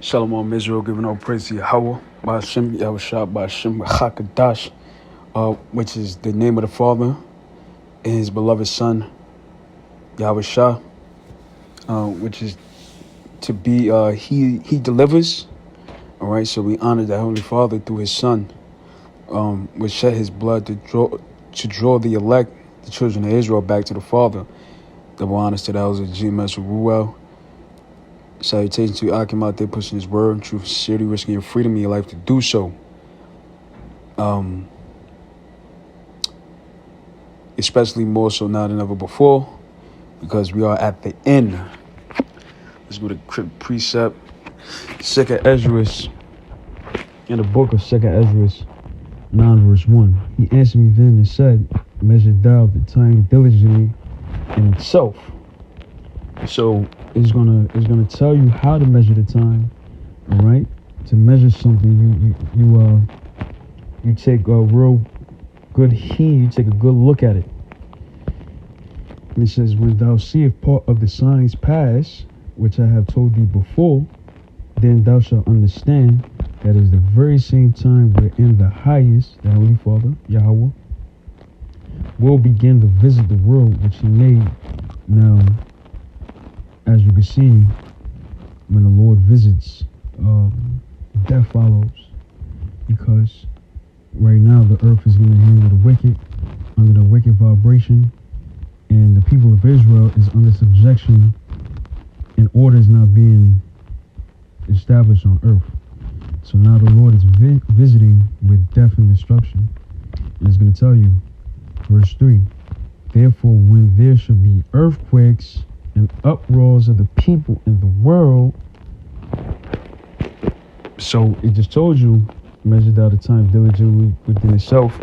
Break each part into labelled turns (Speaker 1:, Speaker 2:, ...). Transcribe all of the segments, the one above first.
Speaker 1: Shalom Israel, giving all praise to Yahweh, Ba'ashem, Yahushua, Ba'ashem, Hakadash, which is the name of the Father and His beloved Son, Yahushua, which is to be, He delivers. All right, so we honor the Heavenly Father through His Son, which shed His blood to draw the elect, the children of Israel, back to the Father. Double honors to the elders of Judgement, Ruel. Salutations to Akim out there pushing His word, truth, sincerity, risking your freedom and your life to do so. Especially more so now than ever before, because we are at the end. Let's go to precept. Second Ezra, in the book of Second Ezra, 9 verse 1. He answered me then and said, measure thou the time diligently in itself. So it's gonna tell you how to measure the time. All right, to measure something, you take a real good heed. You take a good look at it. And it says, when thou seest part of the signs pass, which I have told thee before, then thou shalt understand that is the very same time wherein the highest, the Heavenly Father, Yahweh, will begin to visit the world which He made. Now, as you can see, when the Lord visits, death follows, because right now the earth is in the hand of the wicked, under the wicked vibration, and the people of Israel is under subjection, and order is not being established on earth. So now the Lord is visiting with death and destruction. And it's going to tell you, verse 3, therefore when there shall be earthquakes and uproars of the people in the world. So it just told you, measured out the time diligently within itself.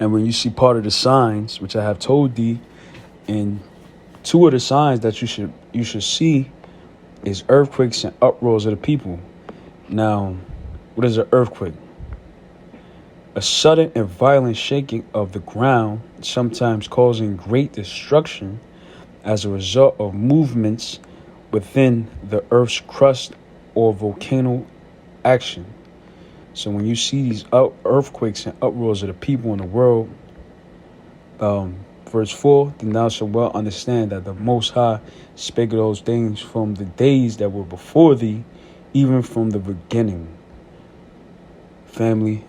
Speaker 1: And when you see part of the signs, which I have told thee, and two of the signs that you should see is earthquakes and uproars of the people. Now, what is an earthquake? A sudden and violent shaking of the ground, sometimes causing great destruction as a result of movements within the earth's crust or volcano action. So when you see these earthquakes and uproars of the people in the world, verse 4, then thou shalt well understand that the Most High spake of those things from the days that were before thee, even from the beginning. Family,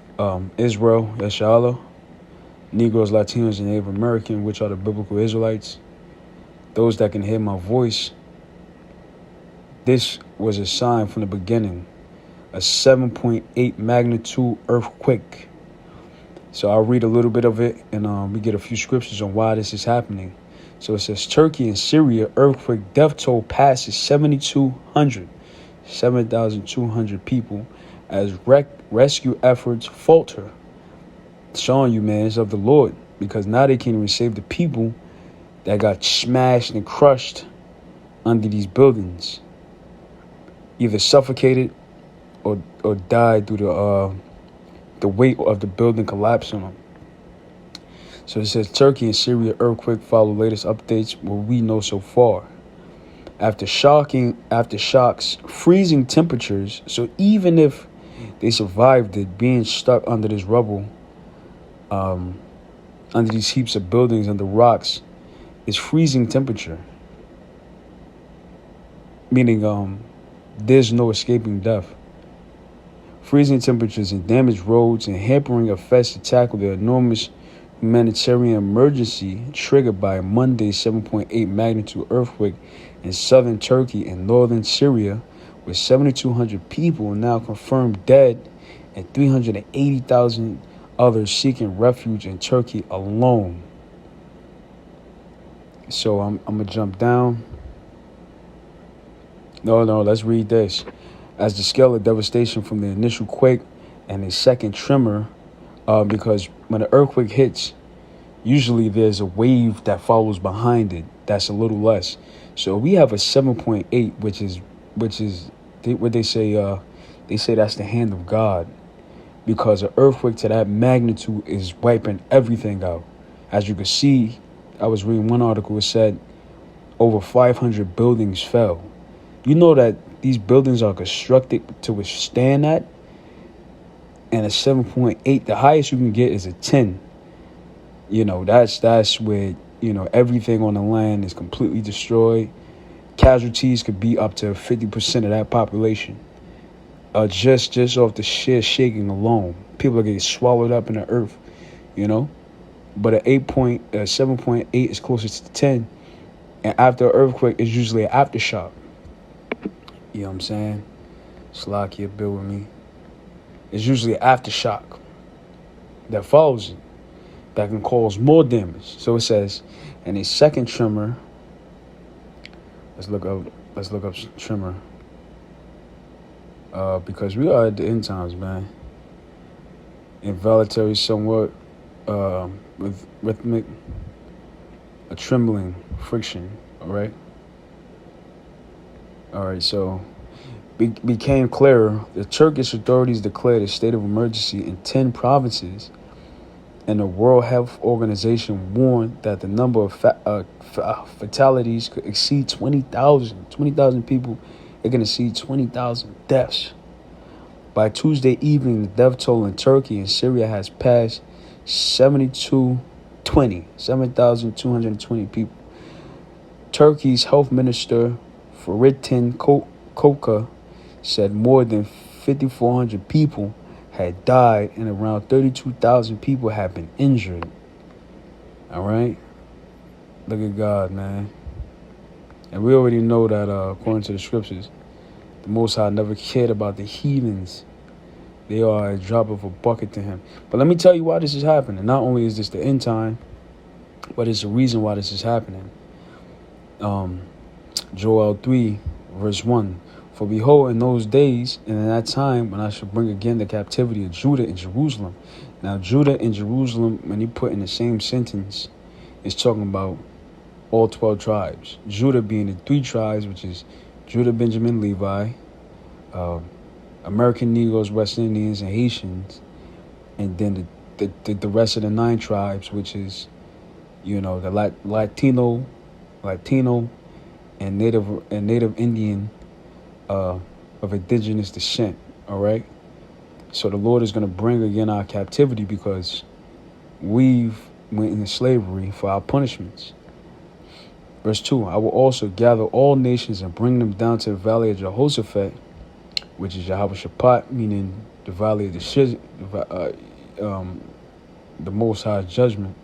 Speaker 1: Israel, Yashala, Negroes, Latinos, and Native American, which are the biblical Israelites, those that can hear my voice, this was a sign from the beginning, a 7.8 magnitude earthquake. So I'll read a little bit of it, and we get a few scriptures on why this is happening. So it says, Turkey and Syria earthquake death toll passes 7,200 people as rescue efforts falter. Showing you, man, it's of the Lord, because now they can't even save the people that got smashed and crushed under these buildings, either suffocated or died due to the weight of the building collapsing on them. So it says Turkey and Syria earthquake follow latest updates what we know so far. After shocks, freezing temperatures. So even if they survived it, being stuck under this rubble, under these heaps of buildings and the rocks, is freezing temperature. Meaning there's no escaping death. Freezing temperatures and damaged roads and hampering effects to tackle the enormous humanitarian emergency triggered by a Monday 7.8 magnitude earthquake in southern Turkey and northern Syria, with 7,200 people now confirmed dead and 380,000 others seeking refuge in Turkey alone. So I'm going to jump down. No, let's read this. As the scale of devastation from the initial quake and a second tremor, because when an earthquake hits, usually there's a wave that follows behind it that's a little less. So we have a 7.8, which is what they say. They say that's the hand of God, because an earthquake to that magnitude is wiping everything out. As you can see, I was reading one article. It said over 500 buildings fell. You know that these buildings are constructed to withstand that. And a 7.8, the highest you can get is a 10. That's where, everything on the land is completely destroyed. Casualties could be up to 50% of that population. Just off the sheer shaking alone. People are getting swallowed up in the earth, But a 7.8 is closer to 10. And after an earthquake, it's usually an aftershock. You know what I'm saying? Slakia, bear with me. It's usually an aftershock that follows it that can cause more damage. So it says, and a second tremor. Let's look up tremor. Because we are at the end times, man. Involuntary, somewhat, with rhythmic, a trembling, friction. All right. So became clearer. The Turkish authorities declared a state of emergency in 10 provinces, and the World Health Organization warned that the number of fatalities could exceed 20,000. 20,000 people. It can exceed 20,000 deaths. By Tuesday evening, the death toll in Turkey and Syria has passed 7,220 people. Turkey's health minister, Fahrettin Koca, said more than 5,400 people had died and around 32,000 people have been injured. All right? Look at God, man. And we already know that according to the scriptures, the Most High never cared about the heathens. They are a drop of a bucket to him. But let me tell you why this is happening. Not only is this the end time, but it's a reason why this is happening. Joel 3, verse 1. For behold, in those days and in that time, when I shall bring again the captivity of Judah and Jerusalem. Now, Judah and Jerusalem, when you put in the same sentence, is talking about all 12 tribes. Judah being the 3 tribes, which is Judah, Benjamin, Levi, American Negroes, West Indians, and Haitians, and then the rest of the 9 tribes, which is, the Latino, and Native Indian of indigenous descent. All right. So the Lord is going to bring again our captivity because we've went into slavery for our punishments. Verse 2, I will also gather all nations and bring them down to the valley of Jehoshaphat, which is Yahweh Shaphat, meaning the valley of the Most High's judgment.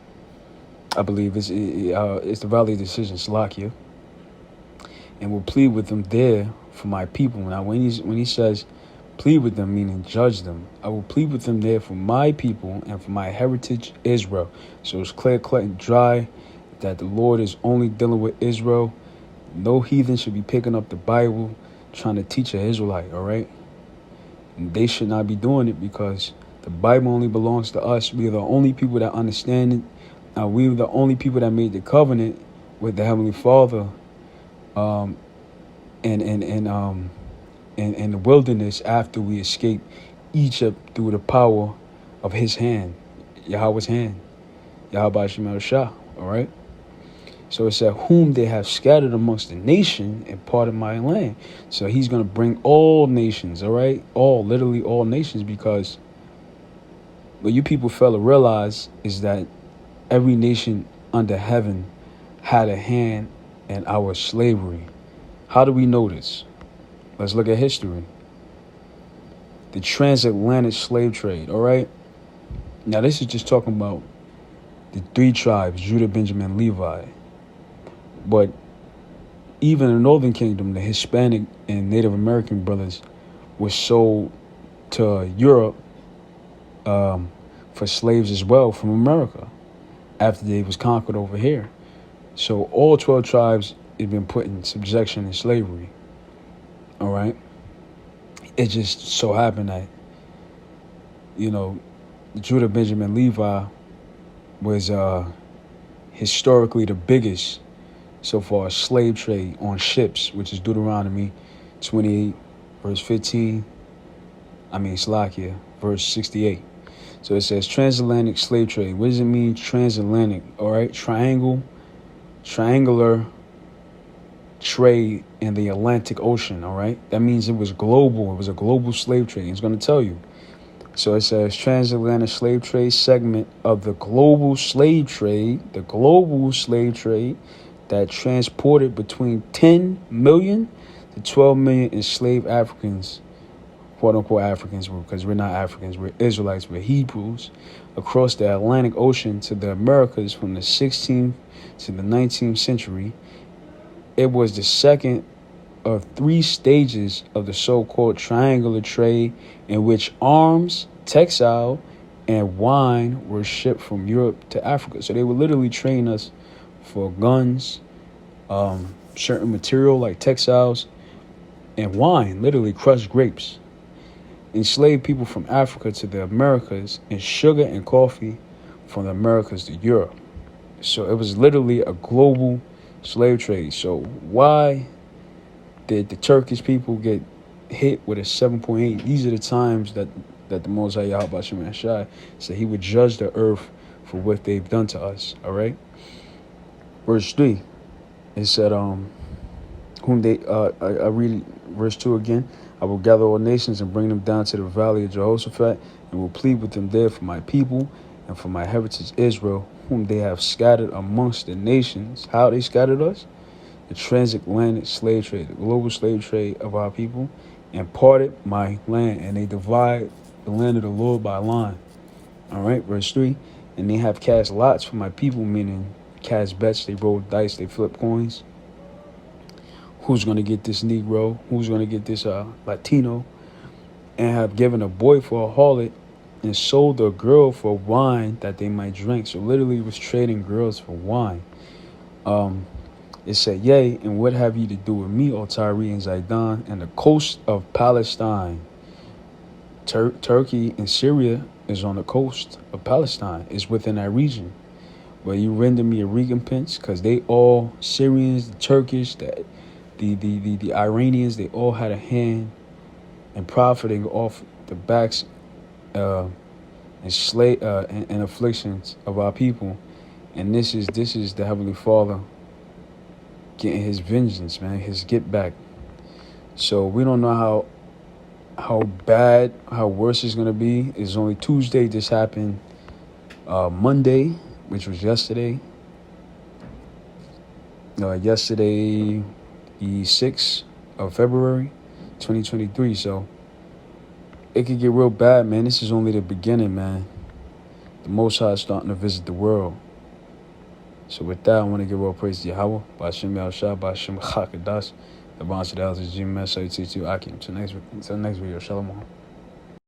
Speaker 1: I believe it's the valley of decision, Salakia, and will plead with them there for my people. Now, when he says plead with them, meaning judge them, I will plead with them there for my people and for my heritage, Israel. So it's clear, cut, and dry that the Lord is only dealing with Israel. No heathen should be picking up the Bible trying to teach an Israelite, all right? And they should not be doing it because the Bible only belongs to us. We are the only people that understand it. We are the only people that made the covenant with the Heavenly Father in the wilderness after we escaped Egypt through the power of his hand, Yahweh's hand, Yahweh Shemel Shah, all right? So it said, whom they have scattered amongst the nation and part of my land. So he's going to bring all nations, all right? Literally all nations, because what you people fail to realize is that every nation under heaven had a hand in our slavery. How do we know this? Let's look at history. The transatlantic slave trade, all right? Now, this is just talking about the 3 tribes, Judah, Benjamin, Levi. But even in the Northern Kingdom, the Hispanic and Native American brothers were sold to Europe for slaves as well from America after they was conquered over here. So all 12 tribes had been put in subjection and slavery. All right. It just so happened that, Judah, Benjamin, Levi was historically the biggest so far as slave trade on ships, which is Deuteronomy 28, verse 15. Slakia, verse 68. So it says transatlantic slave trade. What does it mean, transatlantic? All right, triangular trade in the Atlantic Ocean, all right? That means it was global. It was a global slave trade. It's going to tell you. So it says transatlantic slave trade segment of the global slave trade, that transported between 10 million to 12 million enslaved Africans, quote unquote Africans, because we're not Africans, we're Israelites, we're Hebrews, across the Atlantic Ocean to the Americas from the 16th to the 19th century. It was the second of three stages of the so-called triangular trade in which arms, textile, and wine were shipped from Europe to Africa. So they would literally train us for guns, certain material like textiles, and wine, literally crushed grapes. Enslaved people from Africa to the Americas, and sugar and coffee from the Americas to Europe. So it was literally a global slave trade. So why did the Turkish people get hit with a 7.8? These are the times that the Most High Yahweh Shem Shai said he would judge the earth for what they've done to us. All right. Verse 3, it said, whom they, I read verse 2 again. I will gather all nations and bring them down to the valley of Jehoshaphat, and will plead with them there for my people and for my heritage Israel, whom they have scattered amongst the nations. How they scattered us? The transatlantic slave trade, the global slave trade of our people, and parted my land, and they divide the land of the Lord by line. All right, verse 3, and they have cast lots for my people, meaning cast bets, they roll dice, they flip coins. Who's going to get this Negro? Who's going to get this Latino? And have given a boy for a harlot and sold a girl for wine that they might drink. So literally was trading girls for wine. It said, yea, and what have ye to do with me, O Tyre and Zidon, and the coast of Palestine? Turkey and Syria is on the coast of Palestine. It's within that region. But you render me a recompense, because they all, Syrians, the Turkish, the Iranians, they all had a hand in profiting off the backs and afflictions of our people. And this is the Heavenly Father getting his vengeance, man, his get back. So we don't know how bad, how worse it's gonna be. It's only Tuesday. This happened Monday, which was yesterday. Yesterday, the 6th of February, 2023. So it could get real bad, man. This is only the beginning, man. The Most High is starting to visit the world. So with that, I want to give all praise to Yahweh, Ba'ashem Yahushua, Ba'ashem Chakadas, the Bonds of the Elders, Judgement, 32 Akim. Until next video, Shalom.